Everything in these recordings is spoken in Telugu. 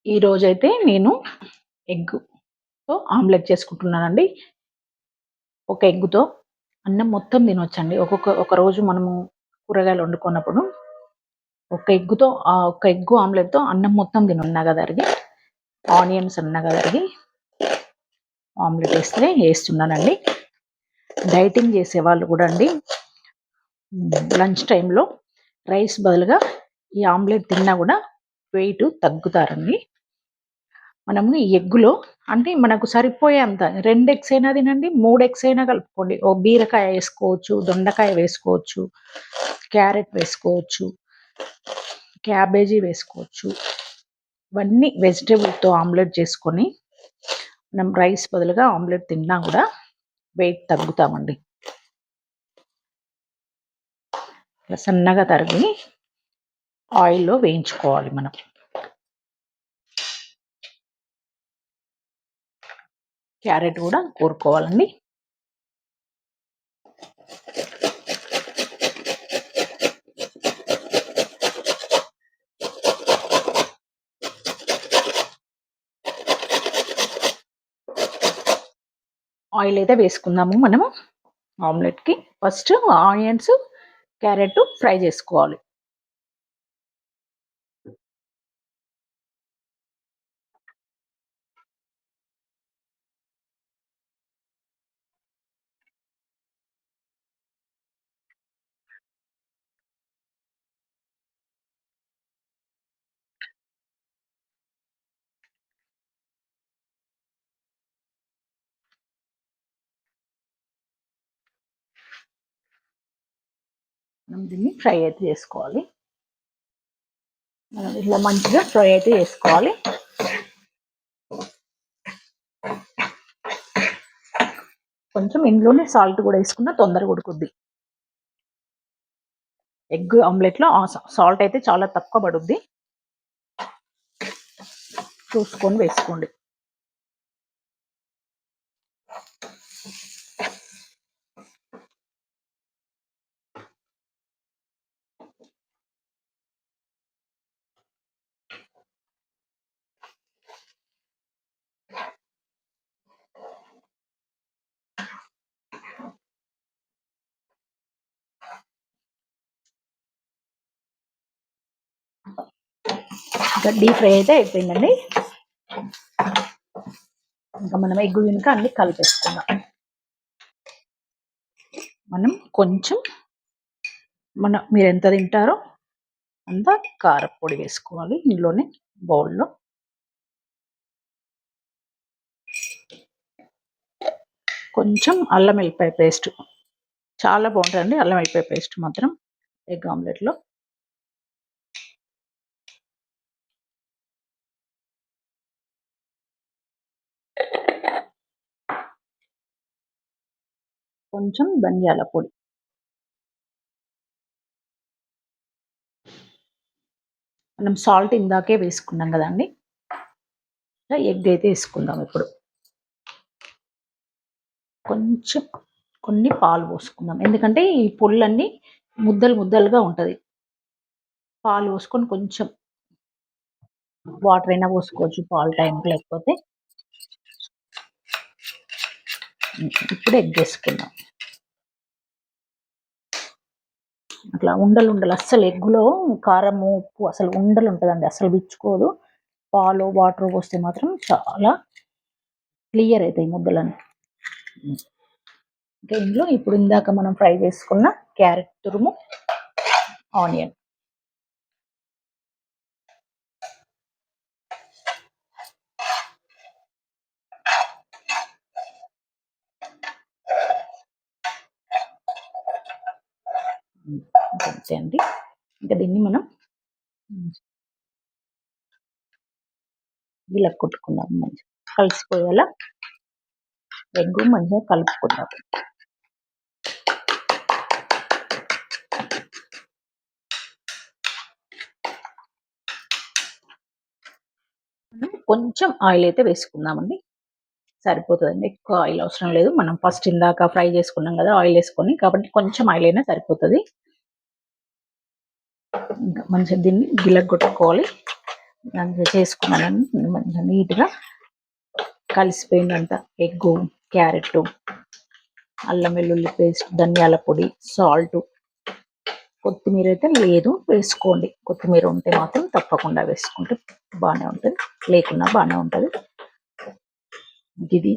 ఈరోజైతే నేను ఎగ్గుతో ఆమ్లెట్ చేసుకుంటున్నానండి. ఒక ఎగ్గుతో అన్నం మొత్తం తినొచ్చండి. ఒక రోజు మనము కూరగాయలు వండుకున్నప్పుడు ఒక ఎగ్గు ఆమ్లెట్‌తో అన్నం మొత్తం సన్నగా తరిగి, ఆనియన్స్ సన్నగా తరిగి ఆమ్లెట్ ఏస్తున్నానండి. డైటింగ్ చేసేవాళ్ళు కూడా అండి లంచ్ టైంలో రైస్ బదులుగా ఈ ఆమ్లెట్ తిన్నా కూడా వెయిట్ తగ్గుతారండి. మనము ఈ ఎగ్గులో అంటే మనకు సరిపోయేంత 2 ఎగ్స్ అయినా తినండి, 3 ఎగ్స్ అయినా కలుపుకోండి. ఓ బీరకాయ వేసుకోవచ్చు, దొండకాయ వేసుకోవచ్చు, క్యారెట్ వేసుకోవచ్చు, క్యాబేజీ వేసుకోవచ్చు. ఇవన్నీ వెజిటేబుల్‌తో ఆమ్లెట్ చేసుకొని మనం రైస్ బదులుగా ఆమ్లెట్ తిన్నా కూడా వెయిట్ తగ్గుతామండి. ఇట్లా సన్నగా తరిగి ఆయిల్‌లో వేయించుకోవాలి మనం. క్యారెట్ కూడా కోరుకోవాలండి. ఆయిల్ అయితే వేసుకుందాము మనము ఆమ్లెట్‌కి. ఫస్ట్ ఆనియన్స్, క్యారెట్ ఫ్రై చేసుకోవాలి. మనం దీన్ని ఫ్రై అయితే చేసుకోవాలి. మనం ఇట్లా మంచిగా ఫ్రై అయితే చేసుకోవాలి. కొంచెం ఇందులోనే సాల్ట్ కూడా వేసుకున్నా తొందరగా ఉడుకుద్ది. ఎగ్ ఆమ్లెట్లో సాల్ట్ అయితే చాలా తక్కువ పడుద్ది, చూసుకొని వేసుకోండి. ఇంకా డీప్ ఫ్రై అయితే అయిపోయిందండి. ఇంకా మనం ఎగ్గు వెనుక అన్ని కలిపేసుకుందాం. మనం కొంచెం మీరు ఎంత తింటారో అంత కారపొడి వేసుకోవాలి ఇందులోనే బౌల్లో. కొంచెం అల్లం వెల్లిపాయ పేస్ట్, చాలా బాగుంటుందండి అల్లం వెల్లిపాయ పేస్ట్ మాత్రం ఎగ్ ఆమ్లెట్లో. కొంచెం ధనియాల పొడి, మనం సాల్ట్ ఇందాకే వేసుకున్నాం కదండి. ఎగ్ అయితే వేసుకుందాం ఇప్పుడు. కొంచెం కొన్ని పాలు పోసుకుందాం, ఎందుకంటే ఈ పొళ్ళన్నీ ముద్దలుగా ఉంటుంది. పాలు పోసుకొని కొంచెం వాటర్ అయినా పోసుకోవచ్చు పాలు టైంకి, లేకపోతే ఇప్పుడు ఎగ్ వేసుకుందాం. అట్లా ఉండలు అస్సలు ఎగ్గులో కారము ఉప్పు అసలు ఉండలు ఉంటుందండి, అసలు విచ్చుకోదు. పాలు వాటర్ పోస్తే మాత్రం చాలా క్లియర్ అవుతాయి ముద్దలని. ఇంకా ఇందులో ఇప్పుడు ఇందాక మనం ఫ్రై చేసుకున్న క్యారెట్ తురుము, ఆనియన్, అంతే అండి. ఇంకా దీన్ని మనం ఇలా కొట్టుకుందాం, మంచిగా కలిసిపోయేలా ఎగ్ మంచిగా కలుపుకుందాం. కొంచెం ఆయిల్ అయితే వేసుకుందామండి, సరిపోతుందండి. ఎక్కువ ఆయిల్ అవసరం లేదు. మనం ఫస్ట్ ఇందాక ఫ్రై చేసుకున్నాం కదా ఆయిల్ వేసుకొని, కాబట్టి కొంచెం ఆయిల్ అయినా సరిపోతుంది. ఇంకా మంచిగా దీన్ని గిలగొట్టుకోవాలి. మంచిగా చేసుకున్నానండి. మంచిగా నీట్గా కలిసిపోయిందంట. ఎగ్గు, క్యారెట్, అల్లం వెల్లుల్లి పేస్ట్, ధనియాల పొడి, సాల్ట్, కొత్తిమీర అయితే లేదు, వేసుకోండి. కొత్తిమీర ఉంటే మాత్రం తప్పకుండా వేసుకుంటే బాగానే ఉంటుంది, లేకున్నా బాగానే ఉంటుంది. ఇది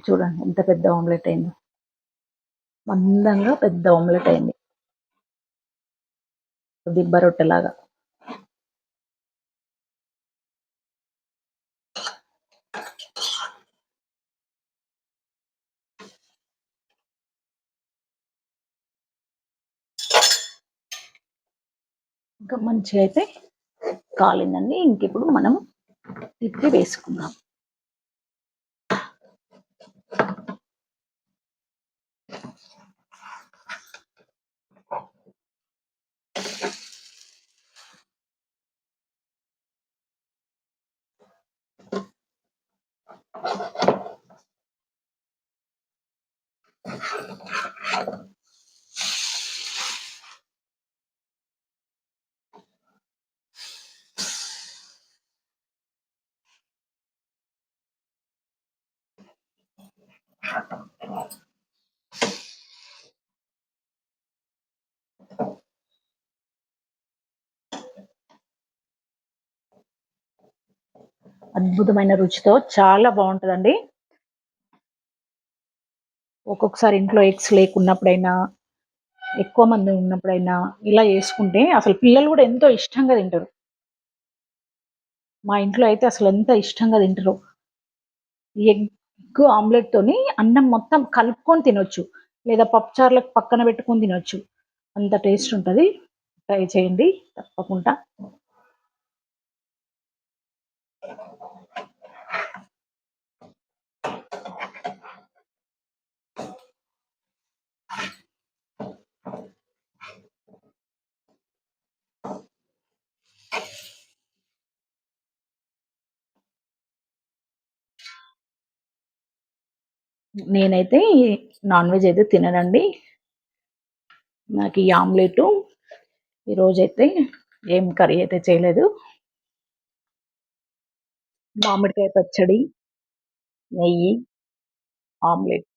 చూడండి ఎంత పెద్ద ఆమ్లెట్ అయిందో, మందంగా పెద్ద ఆమ్లెట్ అయింది, దిబ్బ రొట్టెలాగా. ఇంకా మంచిగా అయితే కాలిందండి. ఇంక ఇప్పుడు మనం తిప్పి వేసుకుందాం. అద్భుతమైన రుచితో చాలా బాగుంటుందండి. ఒక్కొక్కసారి ఇంట్లో ఎగ్స్ లేకున్నప్పుడైనా, ఎక్కువ మంది ఉన్నప్పుడైనా ఇలా చేసుకుంటే అసలు పిల్లలు కూడా ఎంతో ఇష్టంగా తింటారు. మా ఇంట్లో అయితే అసలు ఎంత ఇష్టంగా తింటారు. ఎగ్ ఆమ్లెట్ తోని అన్నం మొత్తం కలుపుకొని తినొచ్చు, లేదా పప్పుచారులకు పక్కన పెట్టుకొని తినొచ్చు. అంత టేస్ట్ ఉంటుంది. ట్రై చేయండి తప్పకుండా. నేనైతే నాన్ వెజ్ అయితే తిననండి. నాకు ఈ ఆమ్లెట్ ఈరోజైతే ఏం కర్రీ అయితే చేయలేదు. మామిడికాయ పచ్చడి, నెయ్యి, ఆమ్లెట్,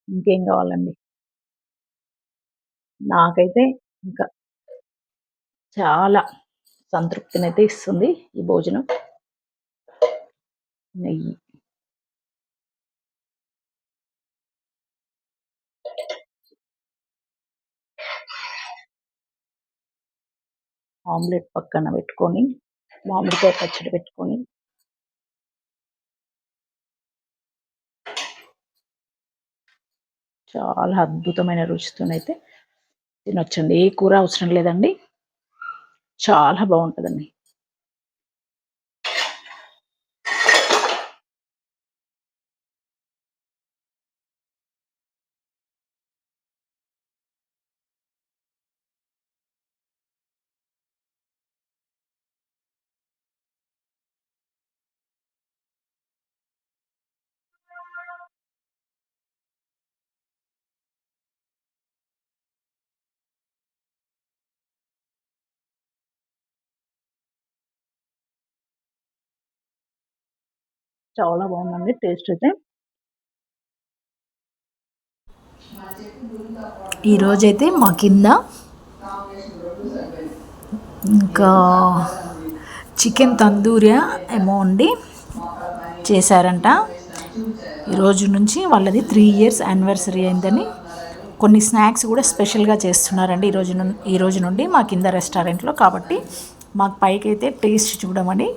ఇంకేం కావాలండి. నాకైతే ఇంకా చాలా సంతృప్తినైతే ఇస్తుంది ఈ భోజనం. నెయ్యి, ఆమ్లెట్ పక్కన పెట్టుకొని, మామిడికాయ పచ్చడి పెట్టుకొని, చాలా అద్భుతమైన రుచితోనైతే తినొచ్చండి. ఏ కూర అవసరం లేదండి, చాలా బాగుంటుందండి. చాలా బాగుందండి టేస్ట్ అయితే. ఈరోజైతే మా కింద ఇంకా చికెన్ తందూరియా ఏమో అండి చేశారంట. ఈరోజు నుంచి వాళ్ళది 3 years యానివర్సరీ అయిందని కొన్ని స్నాక్స్ కూడా స్పెషల్గా చేస్తున్నారండి ఈ రోజు నుండి మా కింద రెస్టారెంట్లో. కాబట్టి మాకు పైకి అయితే టేస్ట్ చూడమని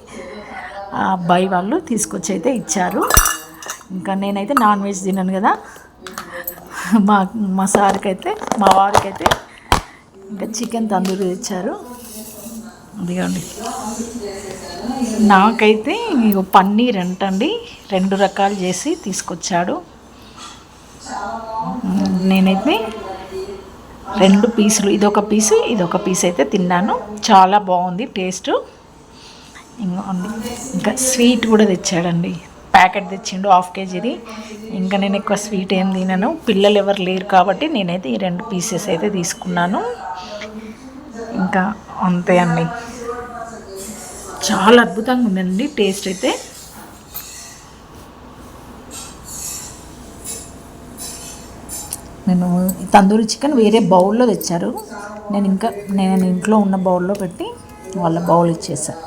ఆ అబ్బాయి వాళ్ళు తీసుకొచ్చి అయితే ఇచ్చారు. ఇంకా నేనైతే నాన్ వెజ్ తినను కదా, మా మా సార్కైతే, మా వారికైతే ఇంకా చికెన్ తందూరి తెచ్చారు. అదిగోండి. నాకైతే పన్నీర్ అంటండి 2 రకాలు చేసి తీసుకొచ్చాడు. నేనైతే 2 పీసులు, ఇదొక పీస్ అయితే తిన్నాను. చాలా బాగుంది టేస్ట్. ఇంకా స్వీట్ కూడా తెచ్చాడండి, ప్యాకెట్ తెచ్చిండు 1/2 kgది. ఇంకా నేను ఎక్కువ స్వీట్ ఏం తినను, పిల్లలు ఎవరు లేరు కాబట్టి నేనైతే ఈ 2 పీసెస్ అయితే తీసుకున్నాను. ఇంకా అంతే అండి, చాలా అద్భుతంగా ఉందండి టేస్ట్ అయితే. నేను తందూరి చికెన్ వేరే బౌల్లో తెచ్చారు, నేను ఇంట్లో ఉన్న బౌల్లో పెట్టి వాళ్ళ బౌల్ ఇచ్చేసాను.